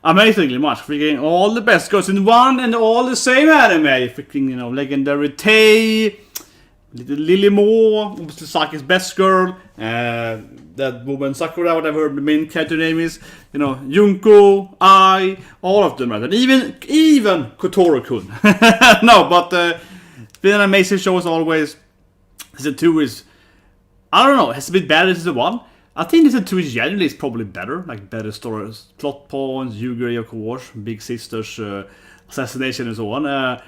amazingly much. Freaking all the best girls in one and all the same anime. Freaking, you know, legendary Tae, little Lily Mo, obviously Saki's best girl, that woman Sakura, whatever the main character name is, you know, Junko, all of them, right? And even Kotoro-kun. No, but it's been an amazing show as always. Season 2 is, I don't know, it's a bit better than Season 1. I think Season 2 is generally probably better, like better stories, plot points, Yugiri of course, Big Sister's assassination and so on.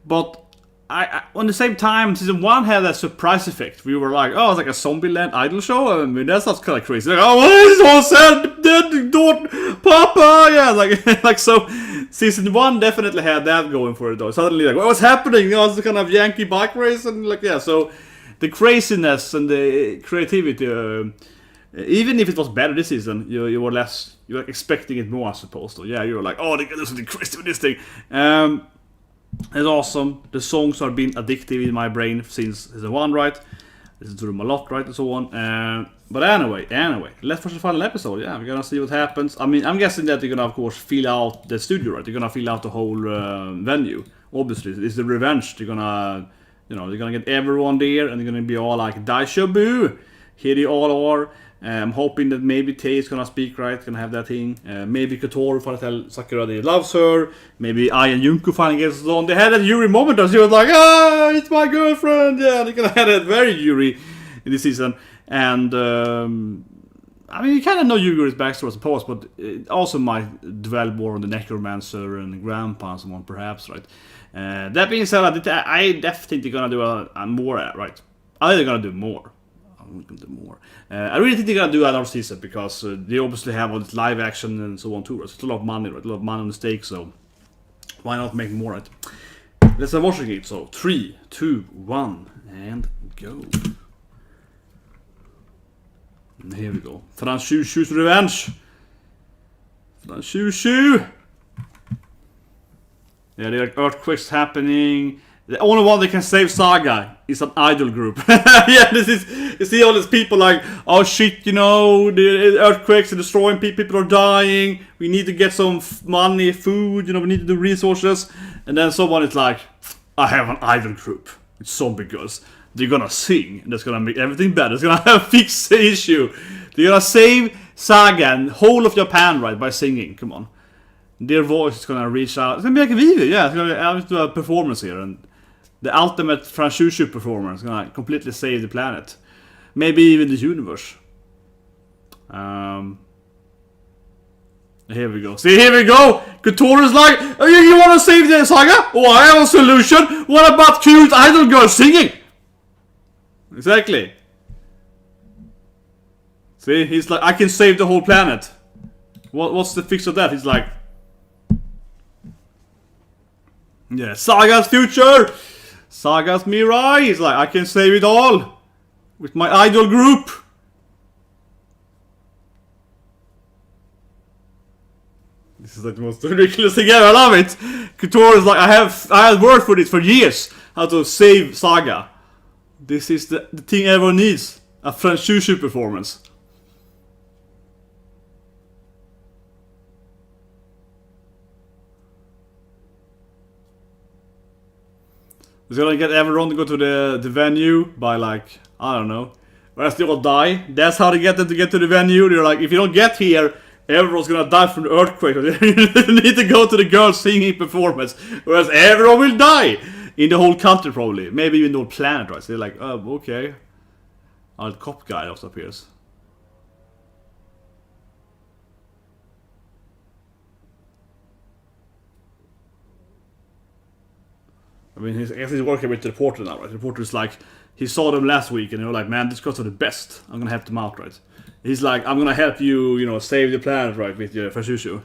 But I on the same time, Season 1 had a surprise effect. We were like, oh, it's like a Zombieland idol show. I mean, that sounds kind of crazy. Like, oh, what is this all sad? Dead daughter, Papa, yeah, like so. Season 1 definitely had that going for it though. Suddenly, like, what's happening? You know, it's kind of Yankee bike race and like, yeah. So the craziness and the creativity, even if it was better this season, you were expecting it more, I suppose. So yeah, you were like, oh, they're gonna do something crazy with this thing. It's awesome. The songs are being addictive in my brain since Season 1, right? Listen to them a lot, right, and so on. But anyway, let's watch the final episode. Yeah, we're gonna see what happens. I mean, I'm guessing that they're gonna, of course, fill out the studio, right? They're gonna fill out the whole venue. Obviously, it's the revenge. They're gonna, you know, they're gonna get everyone there, and they're gonna be all like, Daishobu! Here they all are. I'm hoping that maybe Tae is gonna speak, right? Gonna have that thing. Maybe Kotoro finally tell Sakura that he loves her. Maybe I and Junko finally gets on. They had that Yuri moment where she was like, ah, it's my girlfriend. Yeah, they're gonna have that very Yuri in this season. And I mean, you kind of know Yugiri's backstory, I suppose, but it also might dwell more on the necromancer and the grandpa and so on, perhaps, right? That being said, I definitely think they're gonna do a more, right? I think they're gonna do more. I really think they're gonna do another season because they obviously have all this live action and so on too. It's a lot of money, right? A lot of money on the stake, so why not make more, right? Let's start watching it. So 3, 2, 1, and go. And here we go. Franchouchou's revenge. Franchouchou. Yeah, there are earthquakes happening. The only one that can save Saga is an idol group. Yeah, this is, you see all these people like, oh shit, you know, the earthquakes are destroying people are dying, we need to get some money, food, you know, we need to do resources. And then someone is like, I have an idol group, it's zombie girls. They're gonna sing, and that's gonna make everything better. It's gonna fix the issue. They're gonna save Saga and whole of Japan, right, by singing, come on. Their voice is gonna reach out, it's gonna be like a video, yeah, it's gonna do a performance here, and the ultimate Franchouchou performer is gonna completely save the planet. Maybe even the universe. Here we go. See, here we go! Kotoro's like, oh, you wanna save the Saga? Oh, I have a solution! What about cute idol girls singing? Exactly. See, he's like, I can save the whole planet. What's the fix of that? He's like, yeah, Saga's future! Saga's Mirai! He's like, I can save it all! With my idol group! This is like the most ridiculous thing ever, I love it! Kotoro is like, I have worked for this for years! How to save Saga. This is the thing everyone needs. A Franchouchou performance. He's gonna get everyone to go to the venue by like, I don't know, whereas they all die. That's how they get them to get to the venue. They're like, if you don't get here, everyone's gonna die from the earthquake. You need to go to the girls singing performance, whereas everyone will die in the whole country probably, maybe even the whole planet, right? So they're like, oh, okay. The cop guy also appears. I mean, I guess he's working with the reporter now, right? The reporter is like, he saw them last week and they were like, man, these guys are the best. I'm gonna help them out, right? He's like, I'm gonna help you, you know, save the planet, right, with your Franchouchou.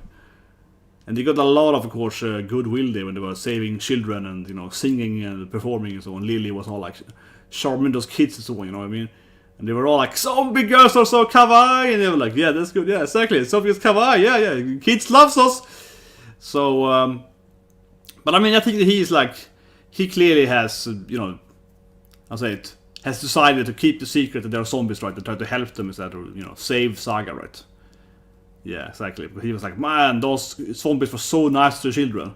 And they got a lot of course, goodwill there when they were saving children and, you know, singing and performing and so on. Lily was all like, charming those kids and so on, you know what I mean? And they were all like, zombie girls are so kawaii! And they were like, yeah, that's good, yeah, exactly, zombie girls kawaii, yeah, kids loves us! So, but I mean, I think that he's like, he clearly has, you know, I'll say it, has decided to keep the secret that there are zombies, right? To try to help them instead of, you know, save Saga, right? Yeah, exactly. He was like, man, those zombies were so nice to the children.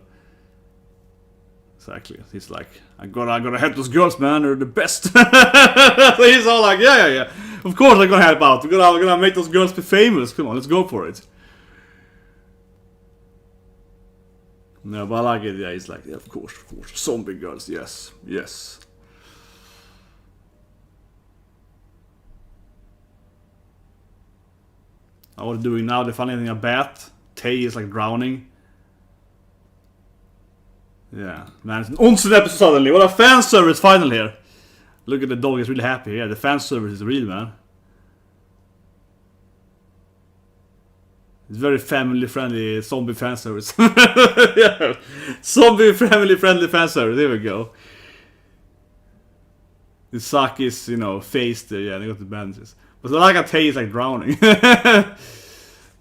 Exactly. He's like, I gotta help those girls, man. They're the best. So he's all like, yeah. Of course I'm gonna help out. We're gonna make those girls be famous. Come on, let's go for it. No, but I like it. Yeah, he's like, yeah, of course. Zombie girls, yes. What are they doing now? They find anything a bat. Tay is like drowning. Yeah, man, it's an onsen episode suddenly. What a fan service final here. Look at the dog, is really happy. Yeah, the fan service is real, man. It's very family friendly zombie fan service. Yeah. Zombie family friendly fan service. There we go. The Saki's, face there. Yeah, they got the bandages. But I like a Tay is like drowning.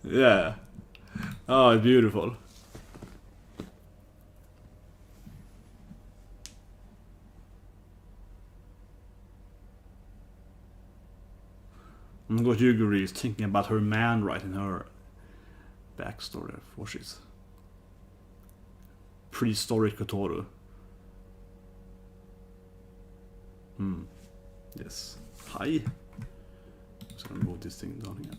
Yeah. Oh, it's beautiful. And what Yugiri is thinking about her man right in her backstory of what she's prehistoric Kotoro. Yes. Hi. Just gonna move this thing down here.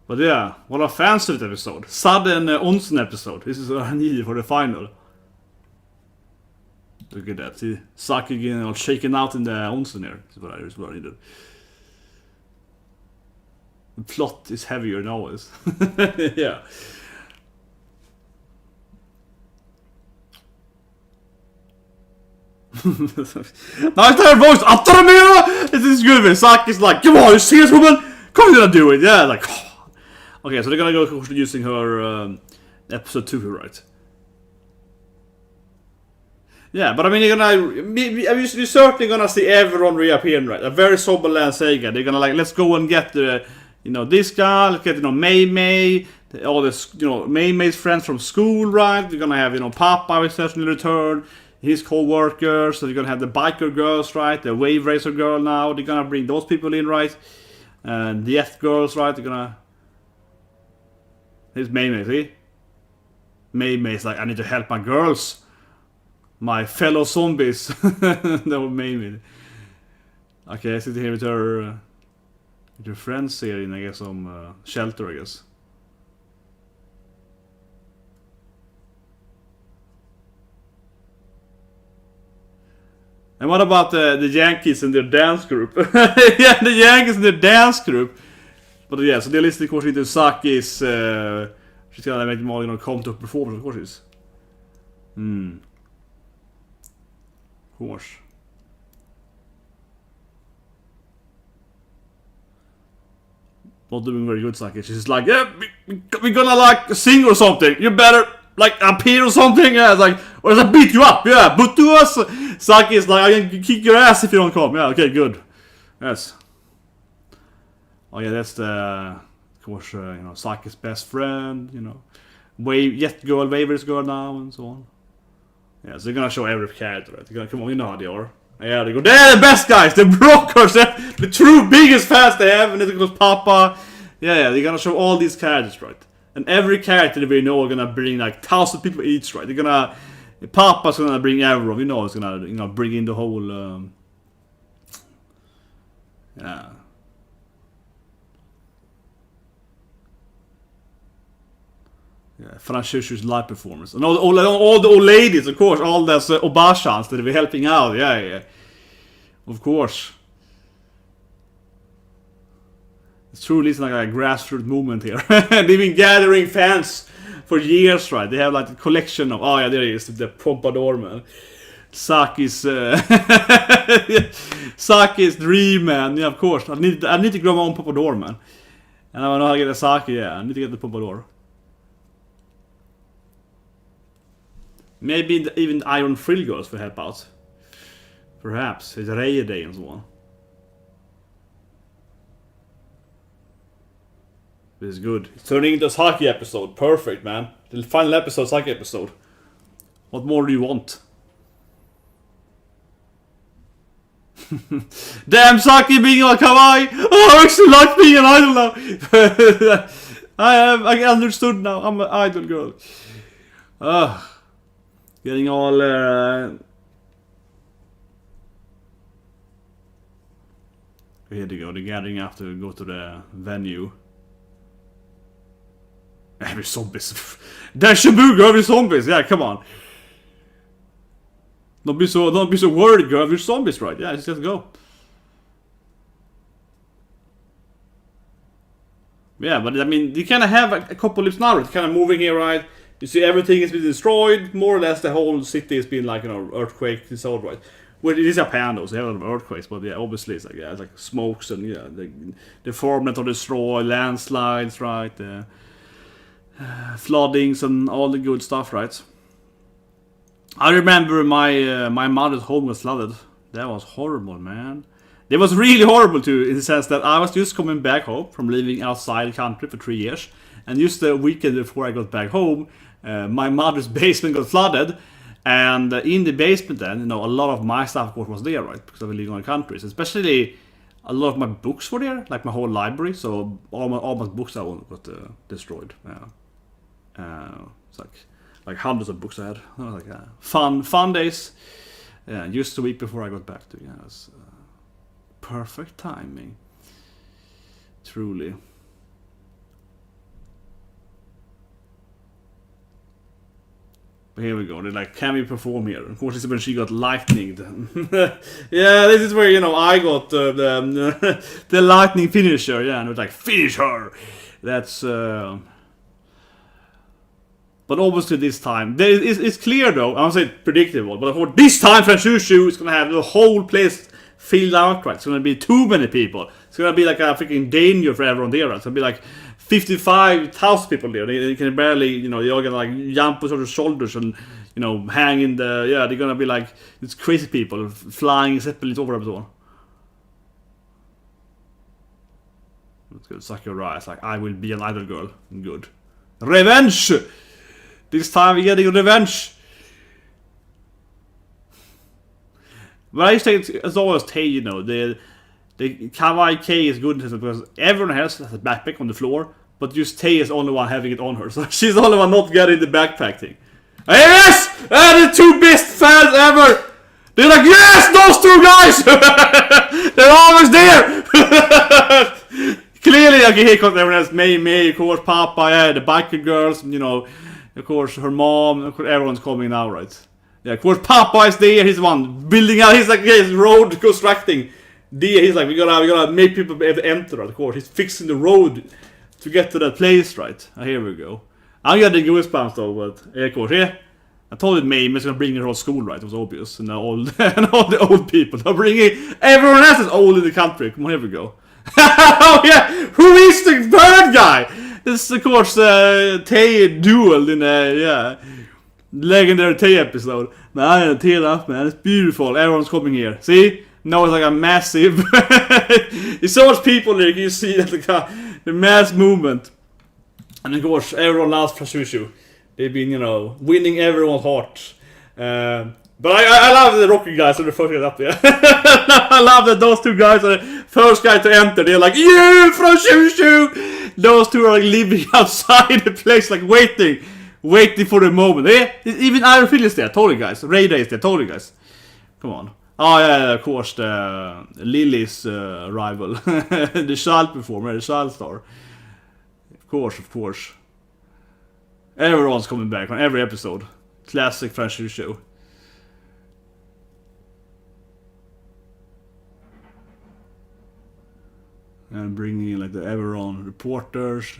But yeah, what a fan-service episode. Sudden onsen episode. This is what I needed for the final. Look at that. See, Saki getting all shaken out in the onsen here. This is what I needed. The plot is heavier than always. Yeah. Nice to hear voice. Ataramira! This is good. Saki's like, come on, you serious woman? Come on, do it. Yeah, like. Okay, so they're gonna go using her episode 2, right? Yeah, but I mean, you're certainly gonna see everyone reappearing, right? A very Zombieland Saga. They're gonna like, let's go and get the, this guy. Let's get Mei, all this, Mei's friends from school, right? They're gonna have, Papa will certainly return, his co-workers. So they're gonna have the biker girls, right? The wave racer girl now. They're gonna bring those people in, right? And the F girls, right? They're gonna. Here's Mei, see? Mei's like, I need to help my girls. My fellow zombies. That was Mei. Okay, I sit here with her friends here in, I guess, some shelter, I guess. And what about the Yankees and their dance group? Yeah, the Yankees and their dance group. But yeah, so they're listening, of course, into Saki's. She's gonna make them all, come to a performance, of course. Of course. Not doing very good, Saki. She's like, yeah, we're gonna like sing or something. You better like appear or something. Yeah, it's like, or else I beat you up. Yeah, but to us, Saki's like, I can kick your ass if you don't come. Yeah, okay, good. Yes. Oh yeah, that's the, of course, Saki's best friend, Jet girl, Waver's girl now, and so on. Yeah, so they're gonna show every character, right? They're gonna, come on, you know how they are. Yeah, they go, they're the best guys, the brokers, the true biggest fans they have, and then it goes Papa. Yeah, they're gonna show all these characters, right? And every character that we know are gonna bring like 1,000 people each, right? They're gonna, Papa's gonna bring everyone, it's gonna, bring in the whole, yeah. Yeah, Franchouchou's live performance. And all the old ladies, of course, all those Obashans that will be helping out. Yeah. Of course. It's truly like a grassroots movement here. They've been gathering fans for years, right? They have like a collection of, oh yeah, there he is, the Pompadour, man. Saki's Saki's dream, man. Yeah, of course. I need to grow my own Pompadour, man. And I know how to get a Saki, yeah. I need to get the Pompadour. Maybe even the Iron Frill Girls will help out. Perhaps. It's a Raya Day and so on. This is good. It's turning into a SAKI episode. Perfect, man. The final episode, SAKI episode. What more do you want? Damn, SAKI being a kawaii! Oh, I actually like being an idol now! I understood now. I'm an idol girl. Getting all... Here they go. The gathering after we go to the venue. Every zombies. There's Shabu, girl, every zombies. Yeah, come on. Don't be so worried, girl. Every zombies, right? Yeah, just go. Yeah, but I mean, you kind of have a couple lips now. It's kind of moving here, right? You see, everything has been destroyed. More or less, the whole city has been like, you know, earthquake disordered, right? Well, it is Japan though, so they have a lot of earthquakes, but yeah, obviously it's like, yeah, it's like smokes and yeah, the farmland are destroyed, landslides, right? Floodings and all the good stuff, right? I remember my mother's home was flooded. That was horrible, man. It was really horrible too, in the sense that I was just coming back home from living outside the country for 3 years, and just the weekend before I got back home, my mother's basement got flooded. And in the basement then, you know, a lot of my stuff of course was there, right? Because I was living in countries. Especially a lot of my books were there, like my whole library. So all my books I got destroyed. It's like hundreds of books I had. I was like fun days. Yeah, just a week before I got back to it. Yeah, it was perfect timing. Truly. Here we go. They're like, can we perform here? Of course, it's when she got lightninged. Yeah, this is where, you know, I got the lightning finisher. Yeah, and it was like, finish her. That's. But obviously, this time it's clear though. I won't say predictable, but for this time, Franchouchou is gonna have the whole place filled out. Right, it's gonna be too many people. It's gonna be like a freaking danger for everyone there. Right? It's gonna be like 55,000 people there. They can barely, you know, they're gonna like jump on their shoulders and, you know, hang in the, yeah, they're gonna be like, it's crazy people flying zeppelins over everyone. That's good. Sakura is like, I will be an idol girl. Good. Revenge! This time we're getting revenge! But I say it's always Tay, you know, the Kawaii K is good because everyone else has a backpack on the floor, but just Tay is the only one having it on her, so she's the only one not getting the backpack thing. Yes! The two best fans ever! They're like, yes! Those two guys! They're always there! Clearly, okay, here comes everyone else. May, of course, Papa, yeah, the biker girls, you know, of course, her mom, of course, everyone's coming now, right? Yeah, of course, Papa is there, he's the one building out, he's like, yeah, he's road constructing. He's like, we gotta make people be able to enter, of course. He's fixing the road to get to that place, right? Here we go. I'm getting goosebumps though, but of course, yeah. I told it May was gonna bring her whole school, right? It was obvious. And all the old people. They're bringing everyone else is old in the country. Come on, here we go. Oh yeah! Who is the third guy? This is of course Tay duel in a legendary Tay episode. Man, Tay enough, man. It's beautiful. Everyone's coming here. See? Now it's like a massive. There's so much people there. You see that the mass movement, and of course everyone loves Franchouchou. They've been, you know, winning everyone's heart. But I love the Rocky guys are the first guys up there. I love that those two guys are the first guys to enter. They're like, you Franchouchou! Those two are like living outside the place, like waiting for the moment. Even Iron Phil is there, totally guys. Ray Day is there, totally guys. Come on. Oh yeah, of course, the Lily's rival. The child performer, the child star. Of course. Everyone's coming back on every episode. Classic Franchouchou. And bringing in like the Everon reporters.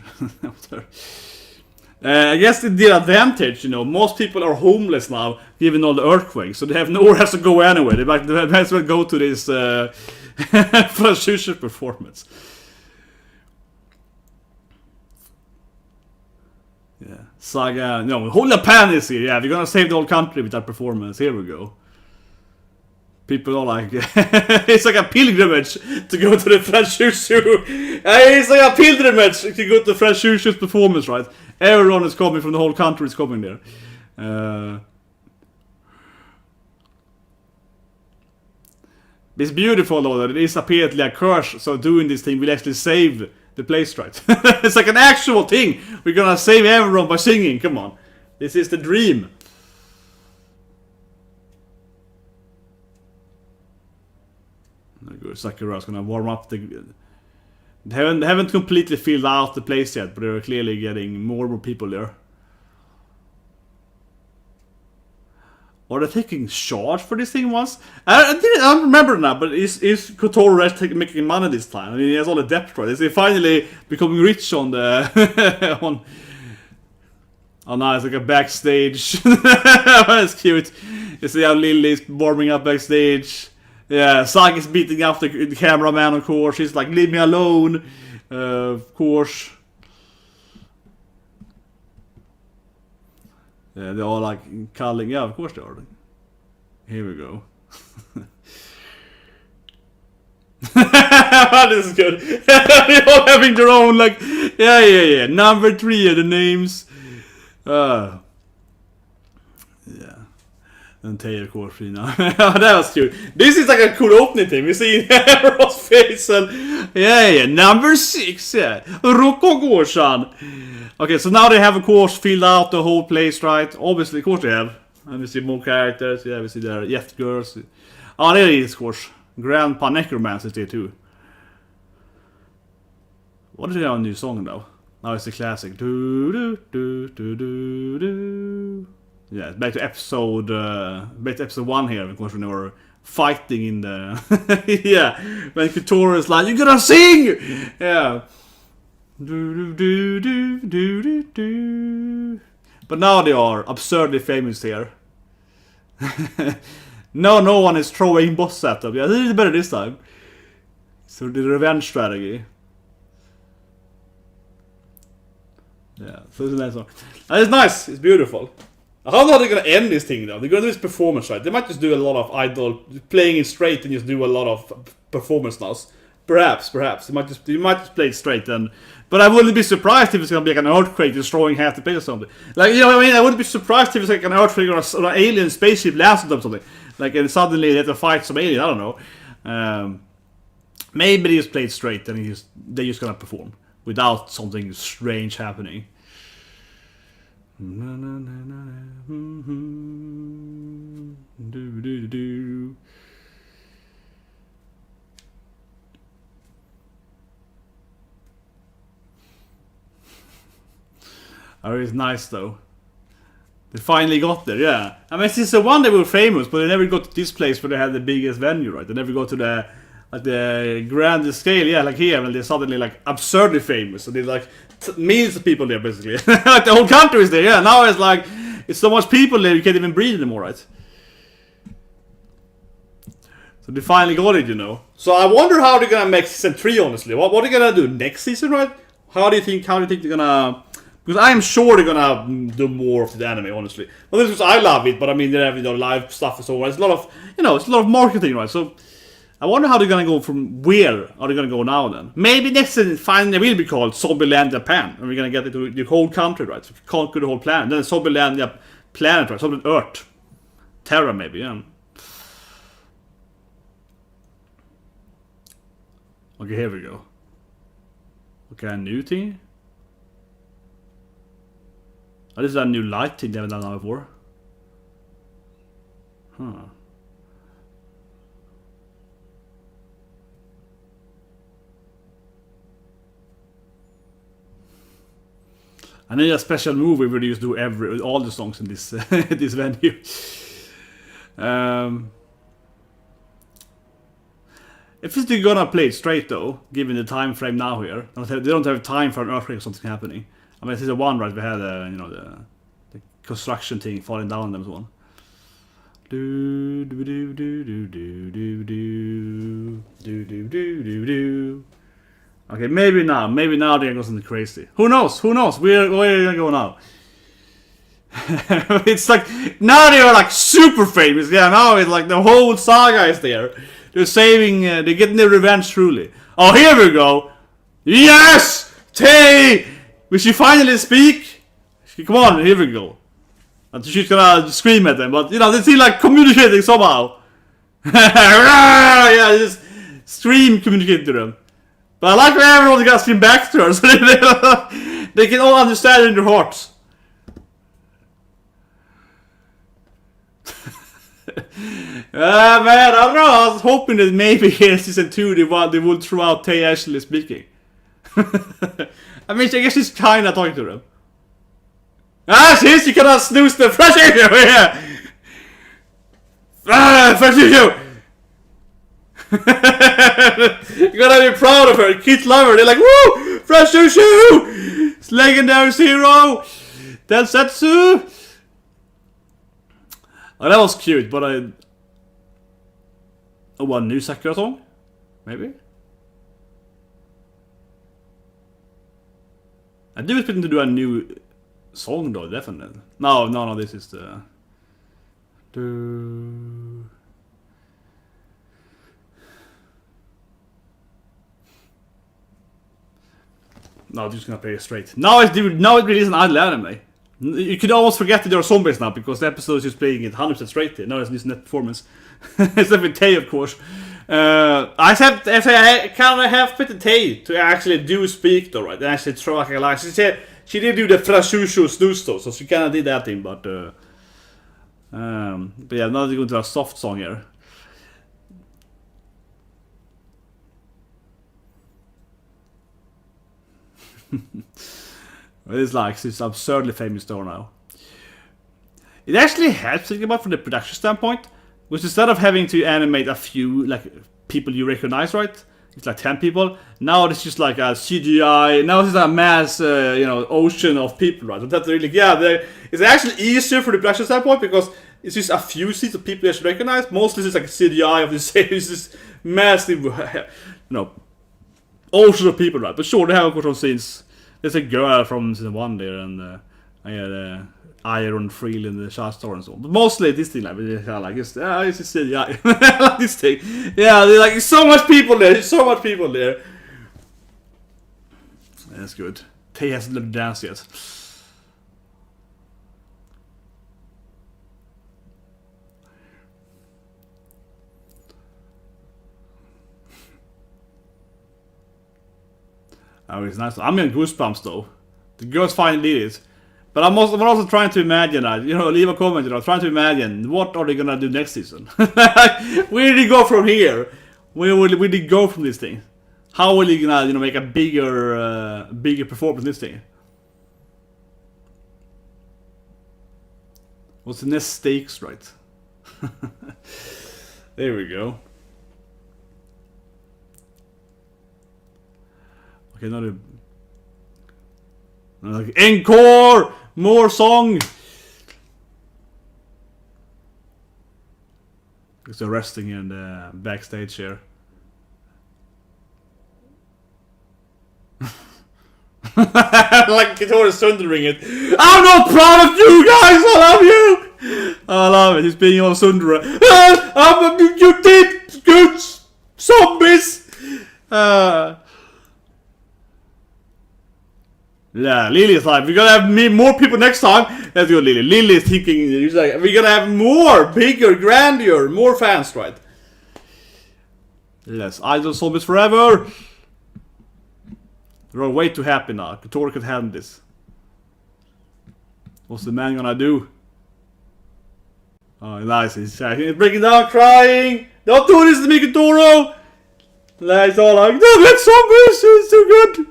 I guess it's the advantage, you know, most people are homeless now, given all the earthquakes, so they have nowhere else to go anyway. They might as well go to this Franchouchou performance. Yeah, Saga, no, whole Japan is here, yeah, we're gonna save the whole country with that performance, here we go. People are like, it's like a pilgrimage to go to the Franchouchou. It's like a pilgrimage to go to Franchouchou's performance, right? Everyone is coming from the whole country is coming there. It's beautiful though that it is apparently a curse, so doing this thing will actually save the place, right? It's like an actual thing. We're gonna save everyone by singing, come on. This is the dream. Sakura's gonna warm up the... They haven't completely filled out the place yet, but they're clearly getting more and more people there. Are they taking charge for this thing once? I don't remember now, but is Kotoro actually making money this time? I mean, he has all the debt, right? Is he finally becoming rich on the... on... Oh no, it's like a backstage. That's cute. You see how Lily's warming up backstage. Yeah, Saki's beating up the cameraman, of course. He's like, leave me alone. Of course. Yeah, they're all like calling. Yeah, of course they are. Here we go. This is good. They're all having their own, like, yeah. Number 3 of the names. Yeah. And Tay, of course, you know. That was cute. This is like a cool opening thing. We see everyone's face and... Yeah, number 6, yeah. Rokoko-chan. Okay, so now they have, of course, filled out the whole place, right? Obviously, of course they have. And we see more characters. Yeah, we see their Jet Girls. Oh, there is, of course. Grandpa Necromancer is there, too. What is their new song, though? Now it's the classic. Do. Yeah, back to episode 1 here, because when they were fighting in the... yeah, when Kotoro is like, you're gonna sing! Yeah. But now they are absurdly famous here. No one is throwing boss at them. Yeah, they did better this time. So the revenge strategy. Yeah, so it's a nice one. And it's nice, it's beautiful. How are they gonna end this thing though? They're gonna do this performance, right? They might just do a lot of idol playing it straight and just do a lot of performance now. Perhaps. You might just play it straight then. But I wouldn't be surprised if it's gonna be like an earthquake destroying half the place or something. Like, you know what I mean? I wouldn't be surprised if it's like an earthquake or an alien spaceship lands on them or something. Like, and suddenly they have to fight some alien, I don't know. Maybe they just play it straight and they're just gonna perform without something strange happening. Oh, it's nice though. They finally got there, yeah. I mean, since the one they were famous, but they never got to this place where they had the biggest venue, right? They never got to the grandest scale, yeah, like here, and they're suddenly like absurdly famous. So there's like millions of people there, basically. Like the whole country is there, yeah. Now it's like, it's so much people there, you can't even breathe anymore, right? So they finally got it, you know. So I wonder how they're gonna make season 3, honestly. What are they gonna do next season, right? How do you think they're gonna... Because I am sure they're gonna do more of the anime, honestly. Well, this is I love it, but I mean, they have, you know, live stuff and so on. It's a lot of, you know, it's a lot of marketing, right? So I wonder how they're gonna go from where are they gonna go now then? Maybe next season finally will be called Zombieland Japan, and we're gonna get it to the whole country, right? So conquer the whole planet. Then Zombieland planet, right? Zombieland Earth, Terra, maybe, yeah. Okay, here we go. Okay, a new thing. Oh, this is a new light thing they haven't done that before. Huh. I need a special movie where you just do all the songs in this this venue. If they're gonna play it straight though, given the time frame now here, they don't have time for an earthquake or something happening. I mean, this is the one, right? We had you know, the construction thing falling down on them, so on. Okay, maybe now they're gonna go something crazy. Who knows? Where are they gonna go now? It's like, now they are like super famous. Yeah, now it's like the whole saga is there. They're saving, they're getting their revenge truly. Oh, here we go. Yes! Tay! Will she finally speak? Come on, here we go. And she's gonna scream at them, but you know, they seem like communicating somehow. Yeah, just scream, communicate to them. But I like when everyone's gonna scream back to her, so they can all understand it in their hearts. Man, I don't know. I was hoping that maybe in season 2 they would throw out Tay actually speaking. I mean, I guess she's kinda talking to them. Ah, she cannot snooze the Franchouchou! Yeah! Ah, Franchouchou! You gotta be proud of her. Kids love her. They're like, woo! Franchouchou! It's legendary hero! Densetsu! Oh, that was cute, but I... Oh, one new Sakura song? Maybe? I do expect them to do a new song though, definitely. No, this is the... No, I'm just gonna play it straight. Now it really is an idle anime. You could almost forget that there are zombies now because the episode is just playing it 100% straight here. No, it's just net performance. Except with Tay, of course. I kind of have put Tay to actually do speak though, right? And actually throw like a line. She did do the Franchouchou snooze though, so she kind of did that thing, but yeah, now they're going to a soft song here. It's like this absurdly famous store now. It actually helps thinking about from the production standpoint, which instead of having to animate a few like people you recognize, right? It's like 10 people. Now it's just like a CGI. Now it's a mass, you know, ocean of people, right? So that's really, yeah. It's actually easier for the production standpoint because it's just a few scenes of people you should recognize. Mostly it's like a CGI of this, it's this massive, you know, ocean of people, right? But sure, they have of course some scenes. There's a girl from season 1 there, and yeah, Iron Frill in the shot store and so on. But mostly this thing, like, it's kind of like, it's just CGI. I like this thing. Yeah, there's like so much people there. There's so much people there. That's good. Tay hasn't learned to dance yet. Oh, it's nice. I'm in goosebumps though. The girls finally did it. But I'm also trying to imagine, you know, leave a comment, you know, trying to imagine what are they gonna do next season. Where did he go from here? Where will he go from this thing? How will he gonna, you know, make a bigger performance in this thing? What's the next stakes, right? There we go. Okay, another like encore, more song. Because they're resting in the backstage here. Like Kotoro sundering it. I'm not proud of you guys. I love you. I love it. He's being all sundera. You did good, zombies. Yeah, Lily's like, we're gonna have more people next time. Let's go, Lily. Lily is thinking, he's like, we're gonna have more, bigger, grandeur, more fans, right? Yes, idol zombies forever. They're all way too happy now. Kotoro can handle this. What's the man gonna do? Oh, nice. He's breaking down, crying. Don't do this to me, Kotoro. He's all like, no, that's zombies. It's too good.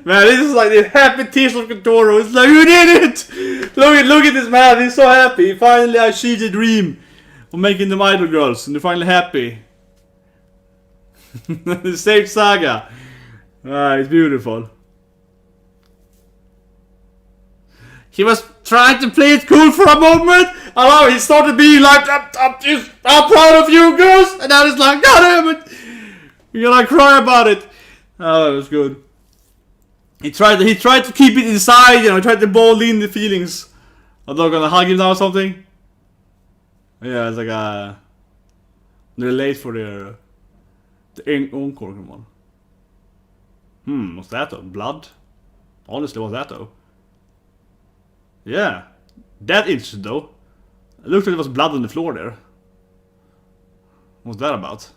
Man, this is like the happy tears of Kotoro. It's like, you did it! Look at this man, he's so happy. He finally achieved the dream of making them idol girls, and they're finally happy. The saved Saga. Ah, it's beautiful. He was trying to play it cool for a moment. I love it. He started being like, I'm proud of you girls. And now it's like, God damn it. You're gonna cry about it. Oh, it was good. He tried to keep it inside, you know, he tried to ball in the feelings. Are they gonna hug him now or something? Yeah, it's like they're late for the encore, come on. What's that though? Blood? Honestly, what's that though? Yeah. That interesting though. It looked like there was blood on the floor there. What's that about?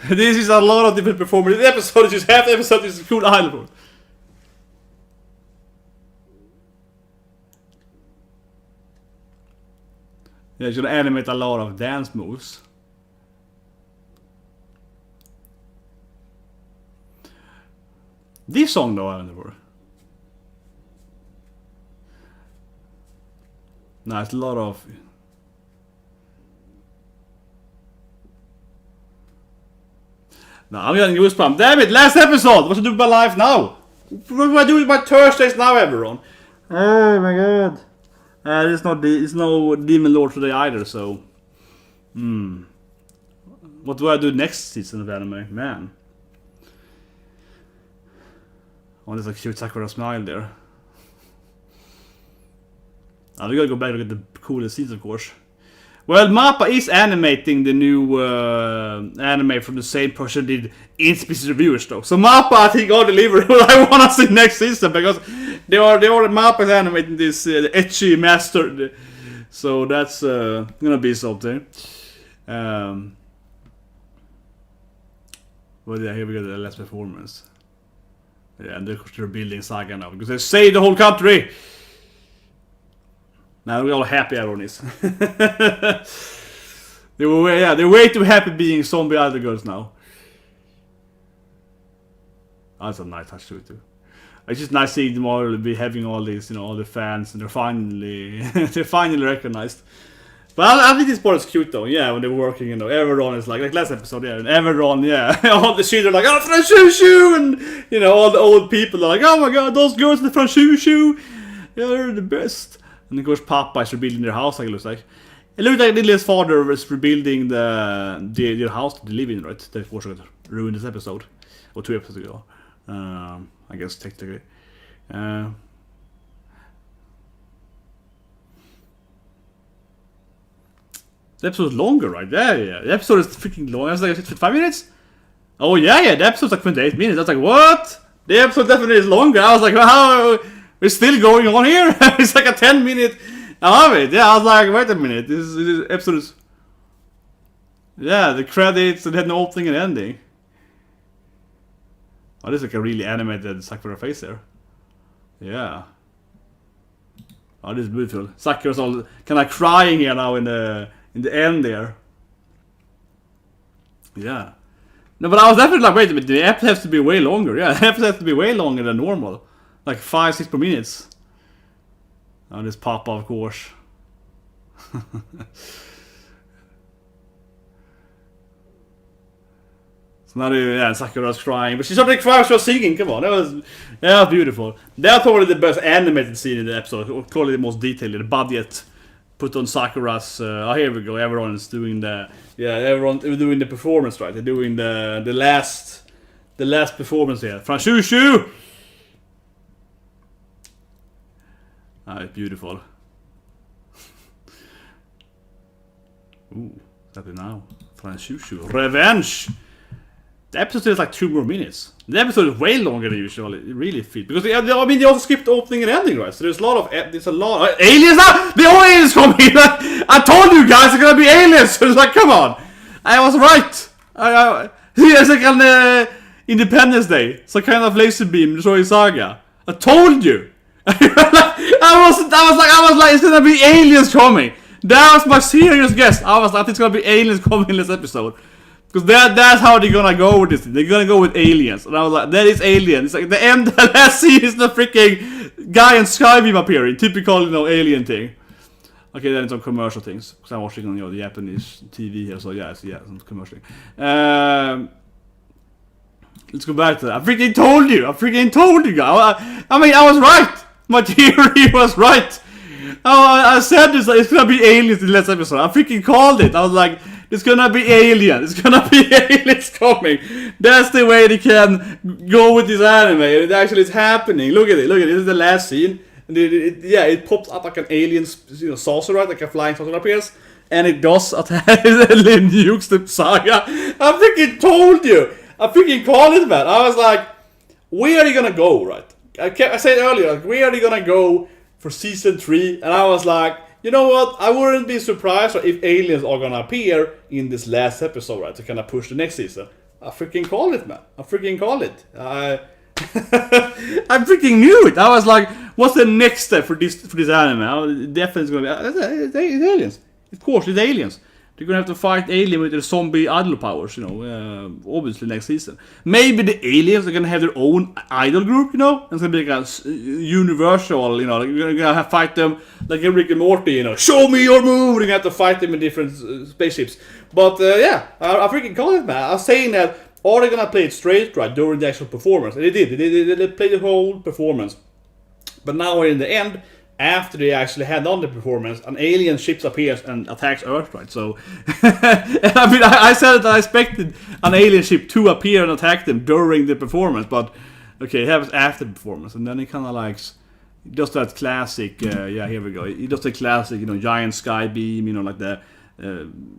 This is a lot of different performances. The episode is just half the episode is a cool island. Yeah, it's gonna animate a lot of dance moves. This song though I never. No, it's a lot of. No, I'm getting goosebumps. Damn it, last episode! What should I do with my life now? What do I do with my Thursdays now, everyone? Oh my god. It's no Demon Lord today either, so. What do I do next season of anime? Man. Oh, there's a cute Sakura smile there. We gotta go back and look at the coolest scenes, of course. Well, MAPPA is animating the new anime from the same person who did in-species reviewers though. So MAPPA, I think, are delivering what I want to see next season because they are MAPPA is animating this ecchi master. So that's gonna be something. Well, yeah, here we go, the last performance. Yeah, and they're building Saga now because they saved the whole country. Now we're all happy everyone is. They're way too happy being zombie idol girls now. Oh, that's a nice touch to it too. It's just nice seeing them all be having all these, you know, all the fans, and they're finally recognized. But I think this part is cute though. Yeah, when they're working, you know, everyone is like last episode, yeah, and everyone, yeah, all the shit are like, oh, Franchouchou, and you know, all the old people are like, oh my god, those girls in the Franchouchou, yeah, they're the best. And of course, Papa is rebuilding their house, like it looks like. It looked like Lily's father was rebuilding their house that they live in, right? That of course got ruined this episode. Or 2 episodes ago. I guess, technically. The episode's longer, right? Yeah. The episode is freaking long. I was like, 5 minutes? Oh, yeah, the episode's like 28 minutes. I was like, what? The episode definitely is longer. I was like, well, how... We're still going on here. It's like a 10-minute of it. Yeah, I was like, wait a minute. This episode is. Yeah, the credits and had no opening and ending. Oh, this is like a really animated Sakura face there. Yeah. Oh, this is beautiful. Sakura's all kind of crying here now in the end there. Yeah. No, but I was definitely like, wait a minute. The episode has to be way longer. Yeah, the episode has to be way longer than normal. Like 5-6 per minutes. Oh, this Papa, of course. So now, yeah, Sakura's crying, but she started crying. She was singing. Come on, that was beautiful. That's probably the best animated scene in the episode. Probably the most detailed. The budget put on Sakura's. Oh, here we go. Everyone's doing everyone doing the performance, right? They're doing the last performance here. Franchouchou. Ah, it's beautiful. Ooh, what's happening now? Franchouchou. Revenge! The episode is like 2 more minutes. The episode is way longer than usual. It really fits. Because they also skipped opening and ending, right? So there's a lot of... aliens now! The whole aliens coming! I told you guys they're gonna be aliens! So it's like, come on! I was right! It's like on Independence Day. It's a kind of laser beam destroying Saga. I told you! I was like, it's gonna be aliens coming. That was my serious guess. I was like, it's gonna be aliens coming in this episode. Because that's how they're gonna go with this. They're gonna go with aliens. And I was like, that is alien. It's like the end, the last scene is the freaking guy in Skybeam appearing. Typical, you know, alien thing. Okay, then some commercial things. Because I'm watching on, you know, the Japanese TV here. So yeah, some commercial thing. Let's go back to that. I freaking told you guys. I mean, I was right. My theory was right. I said this, it's gonna be aliens in the last episode. I freaking called it. I was like, It's gonna be alien. It's gonna be aliens coming. That's the way they can go with this anime. It actually is happening. Look at it. Look at it. This is the last scene. And it pops up like an alien, saucer, right? Like a flying saucer appears. And it does attack and nukes the saga. I freaking told you. I freaking called it, man. I was like, where are you gonna go, right? I said earlier, like, where are you gonna go for season 3? And I was like, you know what? I wouldn't be surprised if aliens are gonna appear in this last episode, right? To kind of push the next season. I freaking called it, man. I freaking called it. I freaking knew it. I was like, what's the next step for this anime? Definitely gonna be it's aliens. Of course, it's aliens. They're gonna have to fight alien with their zombie idol powers, you know. Obviously next season. Maybe the aliens are gonna have their own idol group, you know. It's gonna be like a universal, you know. Like you're gonna have fight them like in Rick and Morty, you know. Show me your move. You're gonna have to fight them in different spaceships. But yeah, I freaking call it, man. I was saying that. Are they gonna play it straight, right, during the actual performance? And they did. They played the whole performance. But now we're in the end, after they actually had on the performance, an alien ship appears and attacks Earth, right? So, I mean, I said that I expected an alien ship to appear and attack them during the performance, but okay, it happens after the performance, and then it kind of like does that classic, yeah, here we go. It does the classic, you know, giant sky beam, you know, like the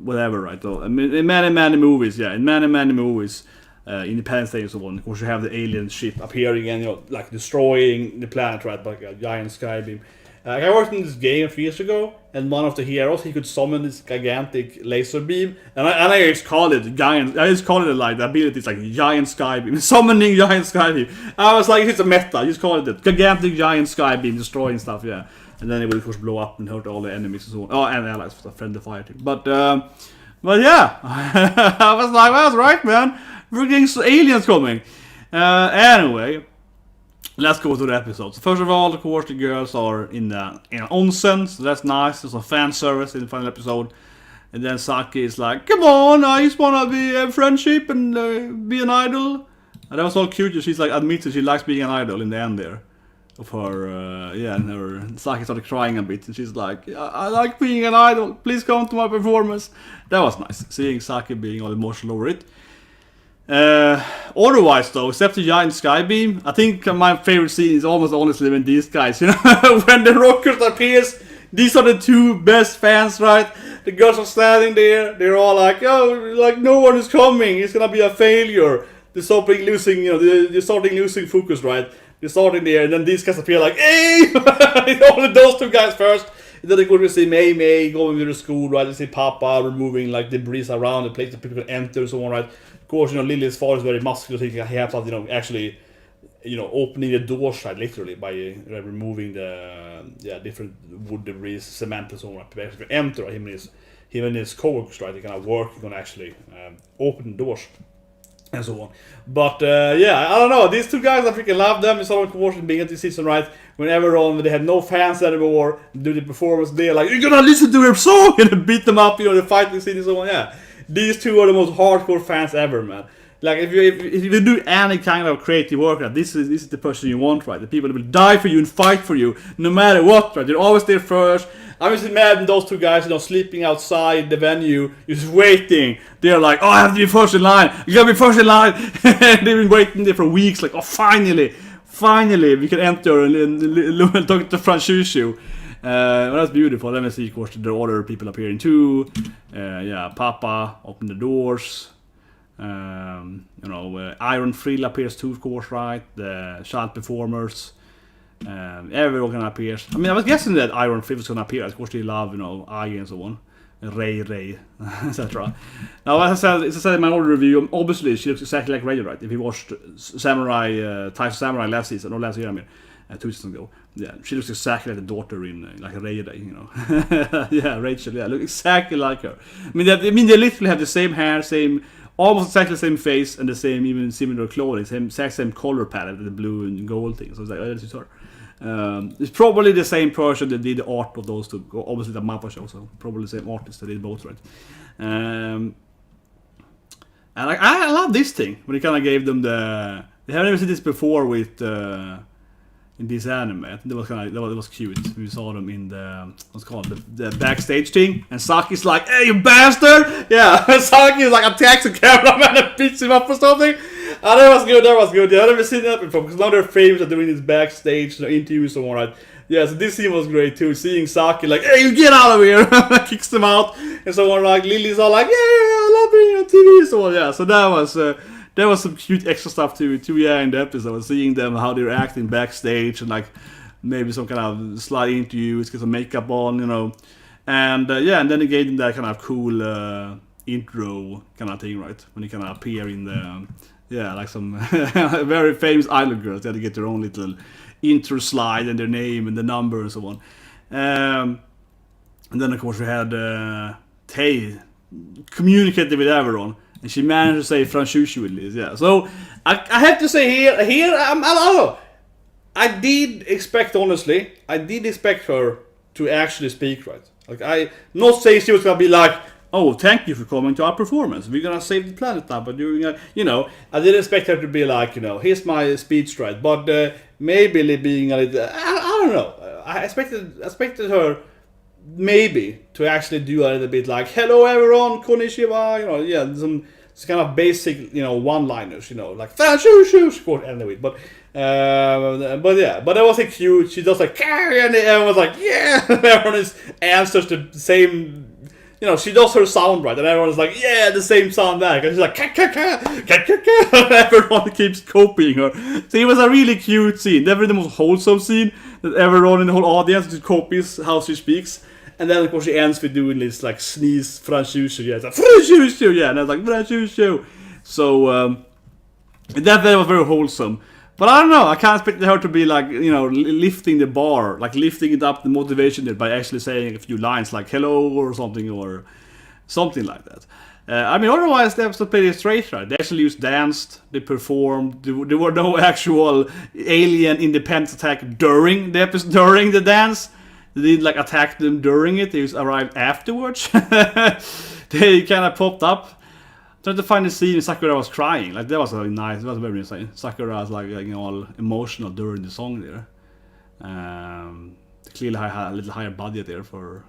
whatever, right? So, I mean, in many movies, yeah, in many movies. Independence Day and so on. Of course, you have the alien ship appearing and, you know, like destroying the planet, right? Like a giant sky beam. I worked in this game a few years ago, and one of the heroes, he could summon this gigantic laser beam, and I just called it giant. I just called it like the ability is like giant sky beam, summoning giant sky beam. I was like, it's a meta. I just called it gigantic giant sky beam, destroying stuff, yeah. And then it would of course blow up and hurt all the enemies and so on. Oh, and allies, friendly fire too. But yeah, I was like, well, that's right, man. We're getting aliens coming. Anyway, let's go to the episode. So first of all, of course, the girls are in an onsen, so that's nice. There's some fan service in the final episode. And then Saki is like, come on, I just wanna be a friendship and be an idol. And that was all cute. She's like, admits that she likes being an idol in the end there. Of her, yeah, and her Saki started crying a bit, and she's like, I like being an idol, please come to my performance. That was nice, seeing Saki being all emotional over it. Otherwise though, except the giant sky beam, I think my favorite scene is almost honestly when these guys, you know, when the rockers appears, these are the two best fans, right? The girls are standing there, they're all like, oh, like no one is coming, it's gonna be a failure. They're starting losing, you know, they're starting losing focus, right? They're starting there, and then these guys appear like, hey! Only those two guys first. And then they go to see May going to the school, right? They see Papa removing like debris around the place that people can enter and so on, right? Of course, you know, Lily's father is very muscular, so he has to, you know, actually, you know, opening the doors, right, literally, by removing the, different wood debris, cement and so on, right? To actually enter, right? Him and his co-workers, right? They kind of work, you're gonna actually open the doors. And so on. But yeah, I don't know. These two guys, I freaking love them. It's all of course being at this season, right? Whenever they had no fans anymore, do the performance, they're like, you're gonna listen to their song and beat them up, you know, the fighting scene and so on. Yeah, these two are the most hardcore fans ever, man. Like if you do any kind of creative work, right, this is the person you want, right? The people that will die for you and fight for you, no matter what, right? They're always there first. I just imagine those two guys, you know, sleeping outside the venue, just waiting. They're like, oh, I have to be first in line. You gotta be first in line. They've been waiting there for weeks, like, oh, finally, we can enter and talk to Franchouchou. Well, that's beautiful. Let me see, of course, there are other people appearing too. Yeah, Papa, open the doors. You know, Iron Frill appears too, of course, right? The child performers. Everyone can appear. I mean, I was guessing that Iron Frill was gonna appear. Of course, they love, you know, Agi and so on. Ray, etc. Now, as I said in my old review, obviously she looks exactly like Ray, right? If you watched Samurai, Typhoon Samurai last season, or last year, I mean, 2 seasons ago, yeah, she looks exactly like the daughter in like Ray, you know. Yeah, Rachel, yeah, look exactly like her. I mean, they literally have the same hair, almost exactly the same face, and the same, even similar clothing, same color palette with the blue and gold thing. So it's like, oh, that's her. It's probably the same person that did the art of those two. Obviously the Mappa show, so probably the same artist that did both, right? And I love this thing when they kind of gave them the. They haven't ever seen this before with. in this anime. I think that was kind of that was cute. We saw them in the what's called the backstage thing, and Saki's like, "Hey, you bastard!" Yeah, Saki is like attacks the cameraman and beats him up or something. Oh, that was good. That was good. Yeah, I've never seen that before because now they're famous at doing this backstage interviews and all that. Yeah, so this scene was great too. Seeing Saki like, "Hey, you get out of here!" Kicks them out, and someone like Lily's all like, "Yeah, I love being on TV." So yeah, so that was some cute extra stuff too. Yeah, in the episode, seeing them how they're acting backstage and like maybe some kind of slight interviews, get some makeup on, you know, and yeah, and then they gave them that kind of cool intro kind of thing, right? When they kind of appear in the yeah, like some very famous idol girls, they had to get their own little intro slide and their name and the number and so on. And then of course we had Tae communicated with everyone, and she managed to say Franchouchou at least. Yeah, so I have to say here I don't know. I did expect, honestly, her to actually speak right. Like, I not saying she was gonna be like, "Oh, thank you for coming to our performance. We're gonna save the planet now." But doing a, you know, I didn't expect her to be like, you know, "Here's my speech right." But maybe being a little, I don't know. I expected her maybe to actually do a little bit like, "Hello everyone, konnichiwa," you know, yeah, some kind of basic, you know, one-liners, you know, like "Franchouchou," quote anyway. But yeah, but it was like cute. She does like, and everyone was like, "Yeah," everyone answers the same. You know, she does her sound right, and everyone's like, "Yeah," the same sound back, and she's like, everyone keeps copying her. So it was a really cute scene, never the most wholesome scene that everyone in the whole audience just copies how she speaks. And then of course she ends with doing this like sneeze Franchouchou, yeah, it's like Franchouchou, yeah, and I was like Franchouchou. So that was very wholesome. But I don't know, I can't expect her to be like, you know, lifting the bar, like lifting it up, the motivation there by actually saying a few lines like "hello" or something like that. I mean, otherwise the episode played it straight, right? They actually danced, they performed, there were no actual alien independence attack during the episode, during the dance. They didn't like attack them during it, they just arrived afterwards. They kind of popped up. Trying to find the scene Sakura was crying, like that was really nice. That was very nice. Sakura was like you know, all emotional during the song there. Clearly had a little higher budget there for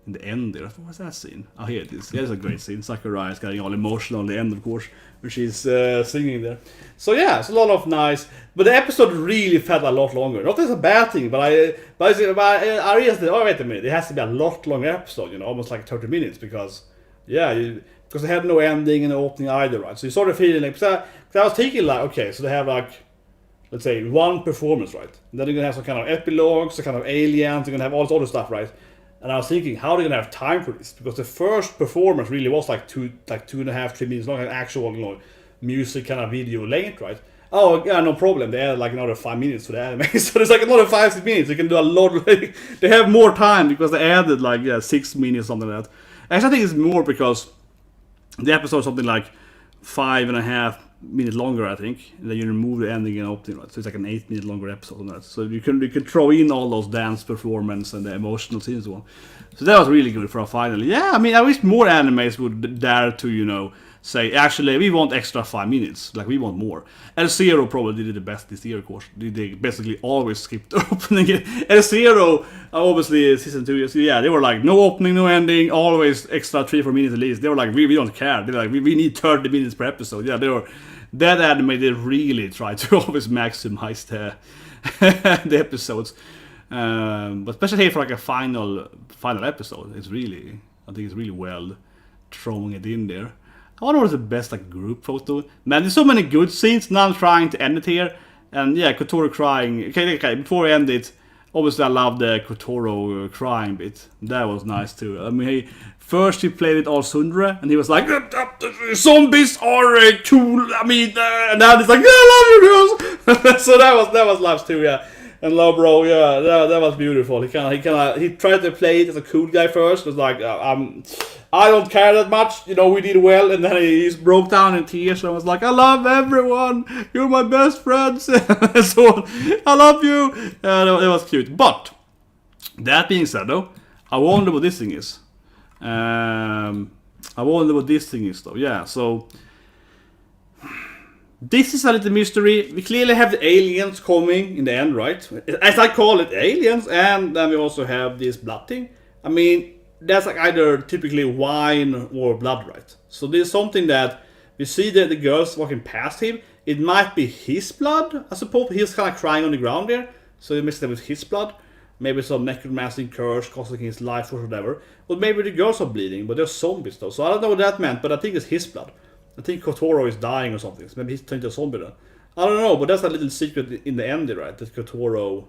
in the end there. What was that scene? Oh, here it is. Yeah, it's a great scene. Sakura is getting all emotional in the end, of course, when she's singing there. So yeah, it's a lot of nice. But the episode really felt a lot longer. Not as a bad thing, but I realized that, oh wait a minute, it has to be a lot longer episode, you know, almost like 30 minutes because yeah. Because they had no ending and no opening either, right? So you sort of feeling like, because I was thinking like, okay, so they have like, let's say, one performance, right? And then they're gonna have some kind of epilogue, some kind of aliens, they're gonna have all this other stuff, right? And I was thinking, how are they gonna have time for this? Because the first performance really was like 2.5, 3 minutes long, an actual, you know, music kind of video length, right? Oh yeah, no problem. They added like another 5 minutes to the anime, so there's like another 5-6 minutes. They can do a lot. Like, they have more time because they added like 6 minutes, something like that. Actually, I think it's more because the episode is something like 5.5 minutes longer, I think. And then you remove the ending and opening, right? So it's like an 8-minute longer episode on that. So you can throw in all those dance performance and the emotional scenes and so on. So that was really good for a final. Yeah, I mean, I wish more animes would dare to, you know, say, actually, we want extra 5 minutes. Like, we want more. L0 probably did the best this year, of course. They basically always skipped opening it. L0, obviously, season 2, yeah, they were like, no opening, no ending, always extra 3-4 minutes at least. They were like, we don't care. They're like, we need 30 minutes per episode. Yeah, that anime, they really tried to always maximize the episodes. But especially here for like a final episode, I think it's really well throwing it in there. I wonder what's the best like group photo. Man, there's so many good scenes. Now I'm trying to end it here. And yeah, Kotoro crying. Okay, before I end it, obviously I love the Kotoro crying bit. That was nice too. I mean, first he played it all Sundra, and he was like, "Zombies are cool." I mean, and now he's like, "Yeah, I love you girls." So that was nice too, yeah. And love, bro, yeah, that was beautiful. He tried to play it as a cool guy first. It was like, I don't care that much, you know, we did well. And then he just broke down in tears and was like, "I love everyone. You're my best friends." And so on. "I love you." It was cute. But that being said, though, I wonder what this thing is. Yeah. So This is a little mystery. We clearly have the aliens coming in the end, right? As I call it, aliens, and then we also have this blood thing. I mean, that's like either typically wine or blood, right? So there's something that we see that the girls walking past him. It might be his blood, I suppose. He's kind of crying on the ground there, so he mixed it with his blood. Maybe some necromancy curse costing his life or whatever. Or maybe the girls are bleeding, but they're zombies though. So I don't know what that meant, but I think it's his blood. I think Kotoro is dying or something. So maybe he's turned into a zombie then. I don't know, but that's a little secret in the end, right? That Kotoro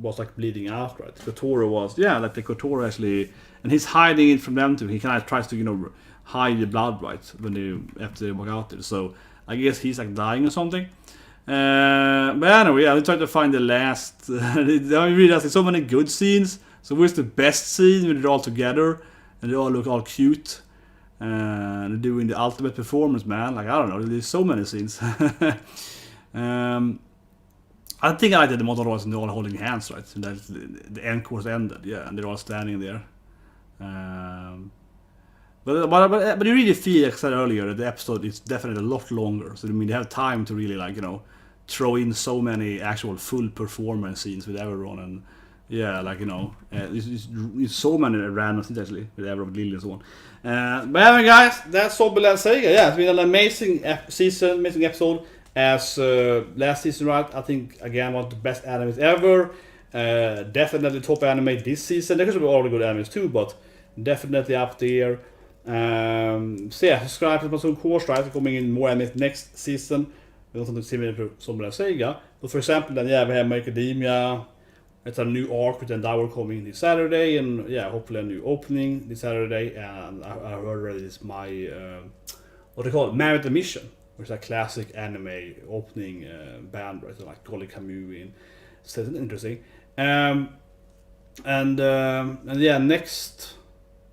was like bleeding out, right? Kotoro was, yeah, like the Kotoro actually, and he's hiding it from them too. He kind of tries to, you know, hide the blood, right? When they after they walk out there. So I guess he's like dying or something. But anyway, yeah, I tried to find the last. I realized so many good scenes. So where's the best scene when they're all together and they all look all cute? They're doing the ultimate performance, man. Like, I don't know, there's so many scenes. I think I like the model was all holding hands, right? So that's the end course ended, yeah, and they're all standing there. But you really feel, like I said earlier, that the episode is definitely a lot longer. So I mean, they have time to really, like, you know, throw in so many actual full performance scenes with everyone, and yeah, like, you know, it's so many random scenes actually with everyone, Lily and so on. But anyway, guys, that's Zombieland Saga. Yeah, it's been an amazing season, amazing episode. As last season, right? I think again one of the best animes ever. Definitely top anime this season. There could be all the good animes too, but definitely up there. So yeah, subscribe to my own course, right? Coming in more animes next season. We don't want to see me to Zombieland Saga. But for example, then yeah, we have My Academia. It's a new arc with Endeavor coming this Saturday, and yeah, hopefully a new opening this Saturday. And I heard already this my what they call it, Man with a Mission, which is a classic anime opening band, right? So like Golly Camus in. So it's interesting. And yeah, next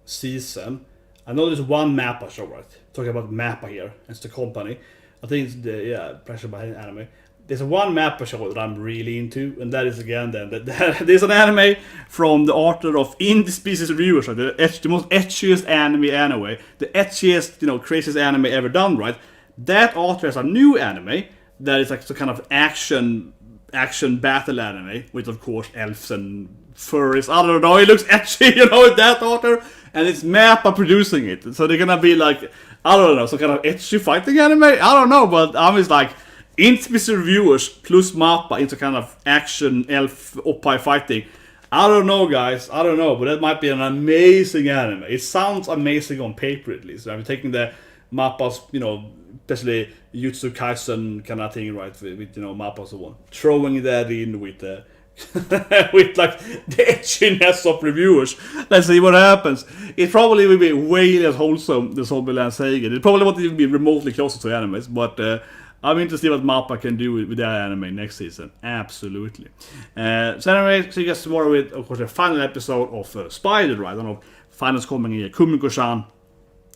season, I know there's one Mappa show, right? Talking about Mappa here, it's the company. I think it's the pressure by anime. There's one Mappa show that I'm really into, and that is again then there's an anime from the author of Indie Species Reviewers, right? The most etchiest anime anyway, the etchiest, you know, craziest anime ever done, right? That author has a new anime that is like some kind of action battle anime with, of course, elves and furries. I don't know, it looks etchy, you know, with that author, and it's Mappa producing it, so they're gonna be like, I don't know, some kind of etchy fighting anime. I don't know, but I'm just like. Intimacy Reviewers plus Mappa into kind of action elf oppai fighting. I don't know, guys. I don't know, but that might be an amazing anime. It sounds amazing on paper at least. I'm taking the Mappa's, you know, especially Jutsu Kaisen kind of thing, right? With you know, Mappa and so on. Throwing that in with with like the edginess of reviewers. Let's see what happens. It probably will be way less wholesome than Zombieland Saga. It probably won't even be remotely closer to animes, but. I'm interested to see what Mappa can do with that anime next season. Absolutely. So anyway, see you guys tomorrow with, of course, the final episode of Spider, right? I don't know if finals coming here. Kumiko-chan.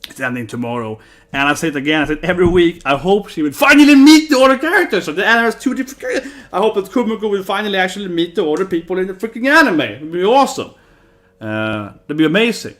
It's ending tomorrow. And I say it again, I said every week, I hope she will finally meet the other characters. So the anime has two different characters. I hope that Kumiko will finally actually meet the other people in the freaking anime. It would be awesome. That'd be amazing.